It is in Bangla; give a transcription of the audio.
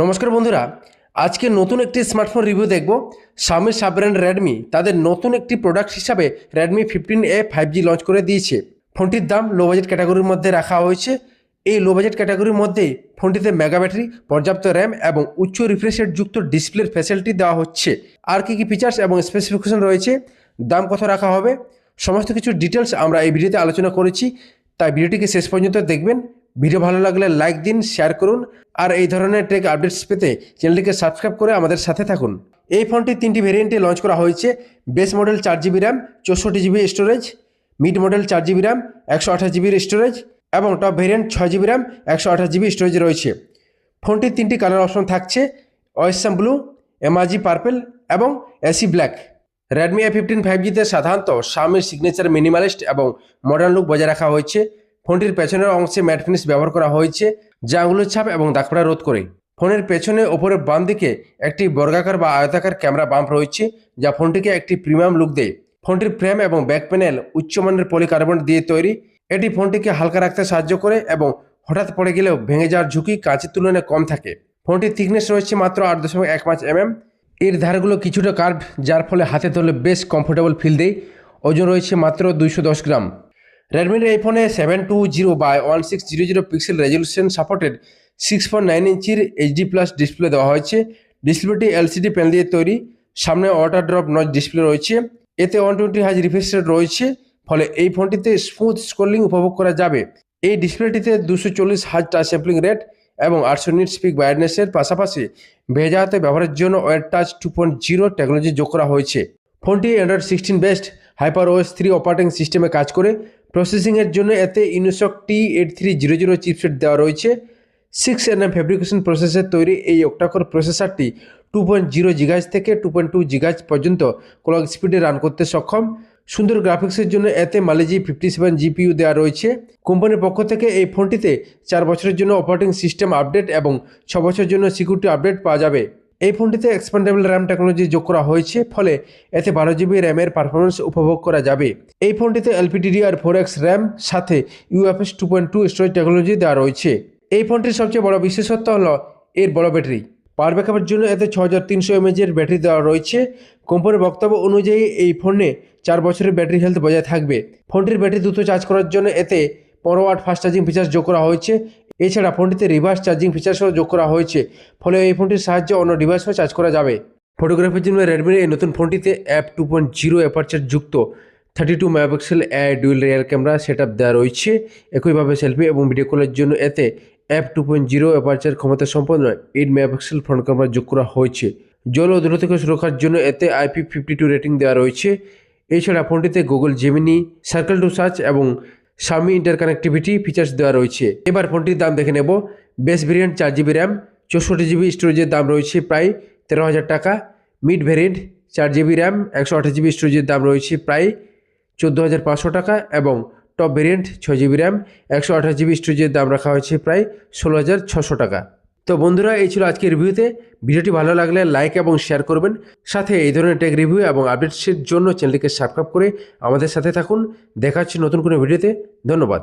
নমস্কার বন্ধুরা, আজকে নতুন একটি স্মার্টফোন রিভিউ দেখব। Xiaomi সাব ব্র্যান্ড রেডমি তাদের নতুন একটি প্রোডাক্ট হিসাবে রেডমি 15A 5G লঞ্চ করে দিয়েছে। ফোনটির দাম লো বাজেট ক্যাটাগরির মধ্যে রাখা হয়েছে। এই লো বাজেট ক্যাটাগরির মধ্যেই ফোনটিতে মেগা ব্যাটারি, পর্যাপ্ত র্যাম এবং উচ্চ রিফ্রেশ রেট যুক্ত ডিসপ্লের ফ্যাসিলিটি দেওয়া হচ্ছে। আর কী কী ফিচার্স এবং স্পেসিফিকেশন রয়েছে, দাম কত রাখা হবে, সমস্ত কিছু ডিটেলস আমরা এই ভিডিওতে আলোচনা করেছি। তাই ভিডিওটিকে শেষ পর্যন্ত দেখবেন। ভিডিও ভালো লাগলে লাইক দিন, শেয়ার করুন, আর এই ধরনের টেক আপডেটস পেতে চ্যানেলটিকে সাবস্ক্রাইব করে আমাদের সাথে থাকুন। এই ফোনটি তিনটি ভেরিয়েন্টে লঞ্চ করা হয়েছে। Base model 4GB RAM, 64GB storage, mid model 4GB RAM, 128GB storage এবং top variant 6GB RAM, 128GB storage রয়েছে। ফোনটির তিনটি কালার অপশন থাকছে: অয়েসাম ব্লু, এমাজি পার্পল এবং এসি ব্ল্যাক। রেডমি A15 5Gতে সাধারণত Xiaomiর সিগনেচার মিনিমালিস্ট এবং মডার্ন লুক বজায় রাখা হয়েছে। ফোনটির পেছনের অংশে ম্যাট ফিনিশ ব্যবহার করা হয়েছে, যা আঙুলের ছাপ এবং দাগপড়া রোধ করে। ফোনের পেছনে ওপরের বাম দিকে একটি বর্গাকার বা আয়তাকার ক্যামেরা বাম্প রয়েছে, যা ফোনটিকে একটি প্রিমিয়াম লুক দেয়। ফোনটির ফ্রেম এবং ব্যাক প্যানেল উচ্চমানের পলিকার্বনেট দিয়ে তৈরি। এটি ফোনটিকে হালকা রাখতে সাহায্য করে এবং হঠাৎ পড়ে গেলেও ভেঙে যাওয়ার ঝুঁকি কাঁচের তুলনায় কম থাকে। ফোনটির থিকনেস রয়েছে মাত্র 8.15 mm। এর ধারগুলো কিছুটা কার্ভ, যার ফলে হাতে ধরলে বেশ কমফোর্টেবল ফিল দেয়। ওজন রয়েছে মাত্র 210 গ্রাম। রেডমির এই ফোনে 720x1600 পিক্সেল রেজলিউশন সাপোর্টেড 6.9 ইঞ্চির HD+ ডিসপ্লে দেওয়া হয়েছে। ডিসপ্লেটি LCD প্যানেল দিয়ে তৈরি। সামনে ওয়াটার ড্রপ নচ ডিসপ্লে রয়েছে। এতে 120 হার্জ রিফ্রেশ রেট রয়েছে, ফলে এই ফোনটিতে স্মুথ স্ক্রোলিং উপভোগ করা যাবে। এই ডিসপ্লেটিতে 240 হার্জ টাচ স্যাম্পলিং রেট এবং 800 নিটস পিক ব্রাইটনেসের পাশাপাশি ভেজা হাতে ব্যবহারের জন্য ওয়েট টাচ 2.0 টেকনোলজি যোগ করা হয়েছে। ফোনটি অ্যান্ড্রয়েড 16 বেস্ট HyperOS 3 অপারেটিং সিস্টেমে কাজ করে। প্রসেসিংয়ের জন্য এতে ইনোসক T8300 চিপসেট দেওয়া রয়েছে। 6nm ফ্যাব্রিকেশন প্রসেসের তৈরি এই অক্টাকোর প্রসেসরটি 2.0 GHz থেকে 2.2 GHz পর্যন্ত ক্লক স্পিডে রান করতে সক্ষম। সুন্দর গ্রাফিক্সের জন্য এতে মালিজি 57 GPU দেওয়া রয়েছে। কোম্পানির পক্ষ থেকে এই ফোনটিতে 4 বছরের জন্য অপারেটিং সিস্টেম আপডেট এবং 6 বছরের জন্য সিকিউরিটি আপডেট পাওয়া যাবে। এই ফোনটিতে এক্সপ্যান্ডেবল র্যাম টেকনোলজি যোগ করা হয়েছে, ফলে এতে 12GB র্যামের পারফরমেন্স উপভোগ করা যাবে। এই ফোনটিতে LPDDR4X র্যাম সাথে UFS 2.2 স্টোরেজ টেকনোলজি দেওয়া রয়েছে। এই ফোনটির সবচেয়ে বড় বিশেষত্ব হলো এর বড় ব্যাটারি। পাওয়ার ব্যাকআপের জন্য এতে 6300 mAh এর ব্যাটারি দেওয়া রয়েছে। কোম্পানির বক্তব্য অনুযায়ী এই ফোনে 4 বছরের ব্যাটারি হেলথ বজায় থাকবে। ফোনটির ব্যাটারি দ্রুত চার্জ করার জন্য এতে 15 ওয়াট ফাস্ট চার্জিং ফিচার্স যোগ করা হয়েছে। এছাড়া ফোনটিতে রিভার্স চার্জিং ফিচার্সও যোগ করা হয়েছে, ফলে এই ফোনটির সাহায্যে অন্য ডিভাইসও চার্জ করা যাবে। ফটোগ্রাফির জন্য রেডমির এই নতুন ফোনটিতে f2.0 অ্যাপারচার যুক্ত 32 megapixel dual rear camera setup দেওয়া রয়েছে। একইভাবে সেলফি এবং ভিডিও কলের জন্য এতে f2.0 অ্যাপারচার ক্ষমতা সম্পন্ন 8 মেগাপিক্সেল ফ্রন্ট ক্যামেরা যোগ করা হয়েছে। জল ও দূর থেকে সুরক্ষার জন্য এতে IP52 রেটিং দেওয়া রয়েছে। এছাড়া ফোনটিতে Google Gemini, circle to search এবং Xiaomi ইন্টারকানেক্টিভিটি ফিচার্স দেওয়া রয়েছে। এবার ফোনটির দাম দেখে নেব। Base variant 4GB RAM, 64GB স্টোরেজের দাম রয়েছে প্রায় 13,000 টাকা। Mid variant 4GB RAM, 128GB স্টোরেজের দাম রয়েছে প্রায় 14,500 টাকা এবং top variant 6GB RAM, 128GB স্টোরেজের দাম রাখা হয়েছে প্রায় 16,600 টাকা। তো বন্ধুরা, এই ছিল আজকের রিভিউতে। ভিডিওটি ভালো লাগলে লাইক এবং শেয়ার করবেন। সাথে এই ধরনের টেক রিভিউ এবং আপডেটসের জন্য চ্যানেলটিকে সাবস্ক্রাইব করে আমাদের সাথে থাকুন। দেখা হচ্ছে নতুন কোনো ভিডিওতে। ধন্যবাদ।